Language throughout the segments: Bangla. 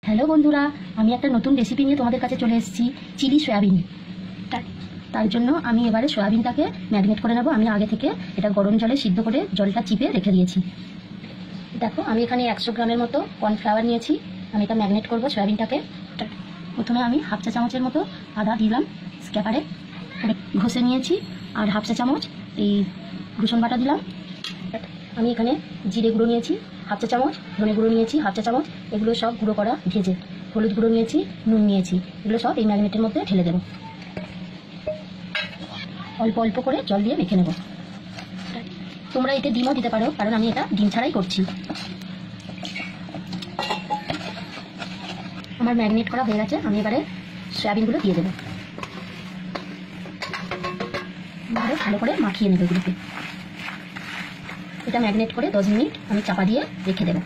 হ্যালো বন্ধুরা, আমি একটা নতুন রেসিপি নিয়ে তোমাদের কাছে চলে এসেছি, চিলি সয়াবিন। তার জন্য আমি এবারে সয়াবিনটাকে ম্যারিনেট করে নেব। আমি আগে থেকে এটা গরম জলে সিদ্ধ করে জলটা চিপে রেখে দিয়েছি। দেখো, আমি এখানে 100 গ্রামের মতো কর্নফ্লাওয়ার নিয়েছি। আমি এটা ম্যারিনেট করব সয়াবিনটাকে। প্রথমে আমি হাফ চা চামচের মতো আদা দিলাম স্ক্যাপারে ঘষে নিয়েছি, আর হাফ চা চামচ এই রসুন বাটা দিলাম। আমি এখানে জিরে গুঁড়ো নিয়েছি হাফ চা চামচ, ধনে গুঁড়ো নিয়েছি হাফ চা চামচ, এগুলো সব গুঁড়ো করা ভেজে। হলুদ গুঁড়ো নিয়েছি, নুন নিয়েছি, এগুলো সব এই ম্যারিনেটের মধ্যে ঢেলে দেবো। অল্প অল্প করে জল দিয়ে মেখে নেব। তোমরা এতে ডিমও দিতে পারো, কারণ আমি এটা ডিম ছাড়াই করছি। আমার ম্যারিনেট করা হয়ে গেছে, আমি এবারে সয়াবিনগুলো দিয়ে দেবো। এবারে ভালো করে মাখিয়ে নেব এগুলোকে। এটা ম্যারিনেট করে 10 মিনিট আমি চাপা দিয়ে রেখে দেবো।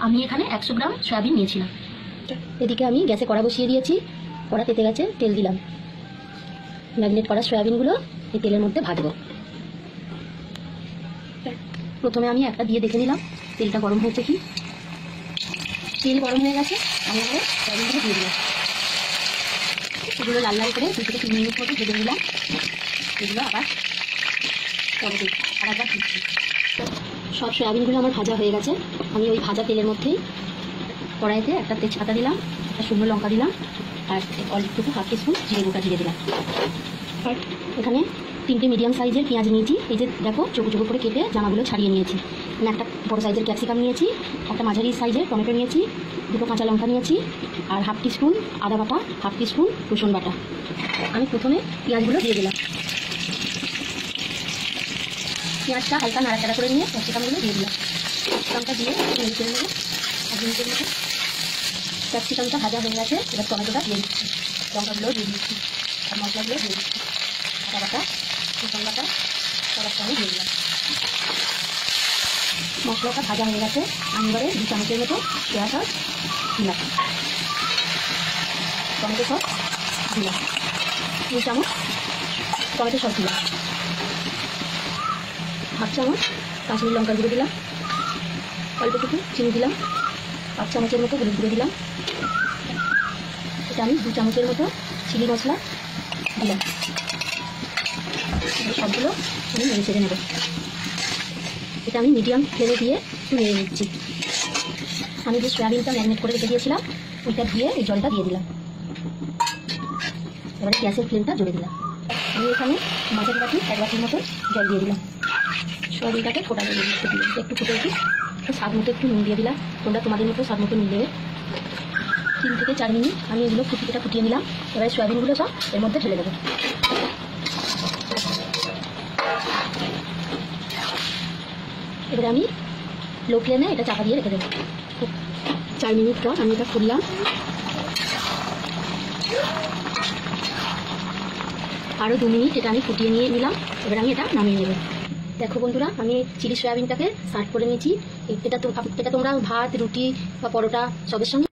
আমি এখানে 100 গ্রাম সয়াবিন নিয়েছিলাম। এদিকে আমি গ্যাসে কড়া বসিয়ে দিয়েছি, কড়া তেতে গেছে, তেল দিলাম। ম্যারিনেট করা সয়াবিনগুলো এই তেলের মধ্যে ভাজবো। প্রথমে আমি একটা দিয়ে দেখে নিলাম তেলটা গরম হয়েছে কি। তেল গরম হয়ে গেছে, আমি এবারে সয়াবিনগুলো দিয়ে দিলাম। এগুলো লাল লাল করে 2 থেকে 3 মিনিট মতো ভেজে নিলাম। এগুলো আবার পরে দিই, আর একবার দিচ্ছি। সব সয়াবিনগুলো আমার ভাজা হয়ে গেছে। আমি ওই ভাজা তেলের মধ্যেই কড়াইতে একটা তেজপাতা দিলাম, একটা শুকনো লঙ্কা দিলাম, আর অল্প হাফ টিস্পুন জিরে গুঁড়া দিয়ে দিলাম। আর এখানে 3টে মিডিয়াম সাইজের পেঁয়াজ নিয়েছি। এই যে দেখো, চোখো চোখো করে কেটে জামাগুলো ছাড়িয়ে নিয়েছি। আমি একটা বড় সাইজের ক্যাপসিকাম নিয়েছি, একটা মাঝারি সাইজের টমেটো নিয়েছি, 2টো কাঁচা লঙ্কা নিয়েছি, আর হাফ টিস্পুন আদা বাটা, হাফ টিস্পুন রসুন বাটা। আমি প্রথমে পেঁয়াজগুলো দিয়ে দিলাম। পেঁয়াজটা হালকা নাড়াচাড়া করে নিয়ে ক্যাপসিকামগুলো দিয়ে দিলাম। ক্যাপসিকামটা দিয়ে নেড়ে চেড়ে নেবো 1 মিনিটের মতো। ক্যাপসিকামটা ভাজা হয়ে গেছে, এবার টমেটোটা দিয়ে দিচ্ছি, লঙ্কাগুলোও দিয়ে দিচ্ছি, আর মশলাগুলো দিয়ে দিচ্ছি, আদা বাটা, রসুন বাটা সব আমি দিয়ে দিলাম। মশলাটা ভাজা হয়ে গেছে, আমি এবারে 2 চামচের মতো সোয়া সস দিলাম, টমেটো সস দিলাম, 2 চামচ টমেটো সস দিলাম, হাফ চামচ কাশ্মীরি লঙ্কার গুঁড়ো দিলাম, অল্পটুকু চিনি দিলাম, 5 চামচের মতো হলুদ গুঁড়ো দিলাম। এটা আমি 2 চামচের মতো চিলি মশলা দিলাম। সবগুলো আমি নেড়ে চেড়ে নেব। এটা আমি মিডিয়াম ফ্লেমে দিয়ে একটু নেড়ে নিচ্ছি। আমি যে সয়াবিনটা ম্যারিনেট করে রেখে দিয়েছিলাম ওইটা দিয়ে এই জলটা দিয়ে দিলাম। এবারে গ্যাসের ফ্লেমটা জোরে দিলাম। আমি এখানে মাঝারি বাটি 1 বাটির মতো জল দিয়ে দিলাম। সয়াবিনটাকে ফোটানো দিয়ে দিলাম, একটু ফুটে উঠি, স্বাদ মতো একটু নুন দিয়ে দিলাম। তোমরা তোমাদের মতো স্বাদ মতো নুন দেবে। 3 থেকে 4 মিনিট আমি এগুলো ফুটিয়ে নিলাম। এবারে সয়াবিনগুলো সব এর মধ্যে ঢেলে দেবো। এবারে আমি লো ফ্লেমে এটা চাপা দিয়ে রেখে দেবো। 4 মিনিট পর আমি এটা খুললাম। আরও 2 মিনিট এটা আমি ফুটিয়ে নিয়ে নিলাম। এবার আমি এটা নামিয়ে নেব। দেখো বন্ধুরা, আমি চিলি সয়াবিনটাকে সার্ভ করে নিয়েছি। এটা তোমরা ভাত, রুটি বা পরোটা সবের সঙ্গে